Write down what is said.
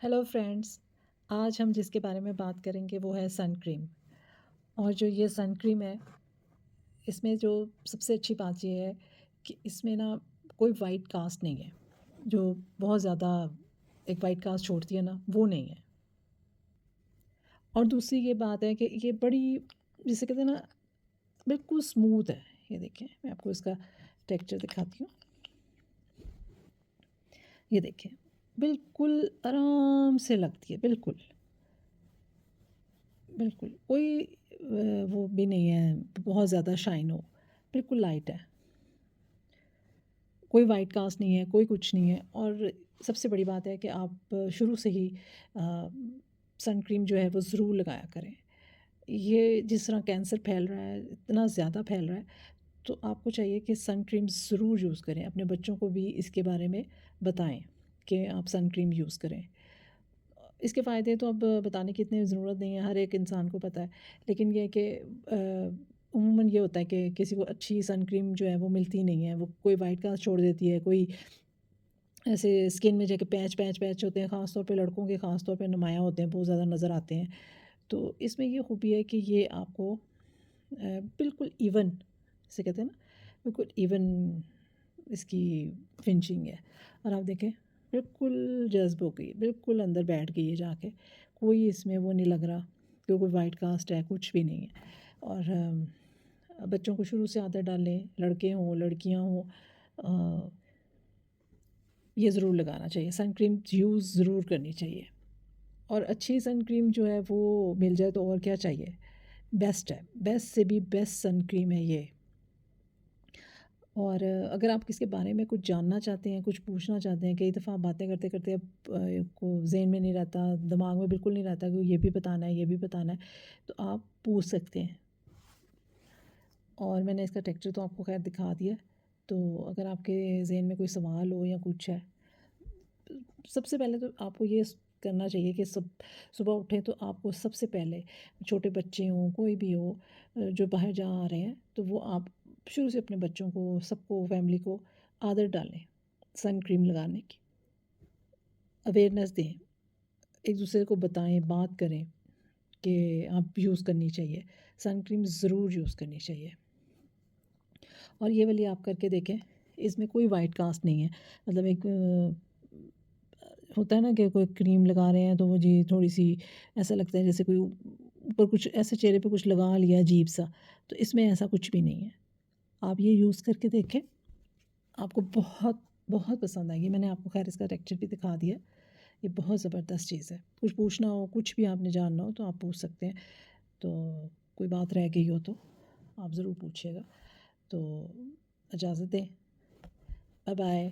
Hello friends. आज हम जिसके बारे में बात करेंगे वो है सन क्रीम। और जो ये सन क्रीम है, इसमें जो सबसे अच्छी बात ये है कि इसमें ना कोई वाइट कास्ट नहीं है। जो बहुत ज़्यादा एक वाइट कास्ट छोड़ती है ना, वो नहीं है। और दूसरी ये बात है कि ये बड़ी, जिसे कहते हैं ना, बिल्कुल स्मूथ है। ये देखें, मैं आपको इसका टेक्सचर दिखाती हूँ। ये देखें, बिल्कुल आराम से लगती है, बिल्कुल बिल्कुल कोई वो भी नहीं है बहुत ज़्यादा शाइन हो, बिल्कुल लाइट है। कोई वाइट कास्ट नहीं है, कोई कुछ नहीं है। और सबसे बड़ी बात है कि आप शुरू से ही सन क्रीम जो है वो ज़रूर लगाया करें। ये जिस तरह कैंसर फैल रहा है, इतना ज़्यादा फैल रहा है, तो आपको चाहिए कि सन क्रीम ज़रूर यूज़ करें। अपने बच्चों को भी इसके बारे में बताएं कि आप सन क्रीम यूज़ करें। इसके फ़ायदे तो अब बताने की इतनी ज़रूरत नहीं है, हर एक इंसान को पता है। लेकिन ये है कि उमूमन ये होता है कि किसी को अच्छी सन क्रीम जो है वो मिलती नहीं है, वो कोई वाइट कास्ट छोड़ देती है, कोई ऐसे स्किन में जाके पैच पैच पैच होते हैं, ख़ास तौर पे लड़कों के ख़ास तौर पे नुमायाँ होते हैं, बहुत ज़्यादा नज़र आते हैं। तो इसमें ये खूबी है कि ये आपको बिल्कुल इवन, जिसे कहते हैं ना, बिल्कुल इवन इसकी फिनिशिंग है। और आप देखें, बिल्कुल जज़्ब हो गई, बिल्कुल अंदर बैठ गई है जाके। कोई इसमें वो नहीं लग रहा कि कोई वाइट कास्ट है, कुछ भी नहीं है। और बच्चों को शुरू से आदत डालें, लड़के हों लड़कियां हों, ये ज़रूर लगाना चाहिए। सन क्रीम यूज़ ज़रूर करनी चाहिए। और अच्छी सन क्रीम जो है वो मिल जाए तो और क्या चाहिए। बेस्ट है, बेस्ट से भी बेस्ट सन क्रीम है ये। और अगर आप किसके बारे में कुछ जानना चाहते हैं, कुछ पूछना चाहते हैं, कई दफ़ा बातें करते करते अब को ज़हन में नहीं रहता, दिमाग में बिल्कुल नहीं रहता कि ये भी बताना है, ये भी बताना है, तो आप पूछ सकते हैं। और मैंने इसका टेक्सचर तो आपको खैर दिखा दिया। तो अगर आपके ज़हन में कोई सवाल हो या कुछ है, सबसे पहले तो आपको ये करना चाहिए कि सुबह उठें तो आपको सबसे पहले, छोटे बच्चे हों कोई भी हो, जो बाहर जा आ रहे हैं, तो वो आप शुरू से अपने बच्चों को, सबको, फैमिली को आदत डालें सन क्रीम लगाने की। अवेयरनेस दें, एक दूसरे को बताएं, बात करें कि आप यूज़ करनी चाहिए, सन क्रीम ज़रूर यूज़ करनी चाहिए। और ये वाली आप करके देखें, इसमें कोई वाइट कास्ट नहीं है। मतलब एक होता है ना कि कोई क्रीम लगा रहे हैं तो वो जी थोड़ी-सी ऐसा लगता है जैसे कोई ऊपर कुछ ऐसे चेहरे पे कुछ लगा लिया अजीब-सा, तो इसमें ऐसा कुछ भी नहीं है। आप ये यूज़ करके देखें, आपको बहुत, बहुत पसंद आएगी। मैंने आपको खैर इसका टेक्सचर भी दिखा दिया। ये बहुत ज़बरदस्त चीज़ है। कुछ पूछना हो, कुछ भी आपने जानना हो तो आप पूछ सकते हैं। तो कोई बात रह गई हो तो आप ज़रूर पूछिएगा। तो इजाज़त दें। Bye bye.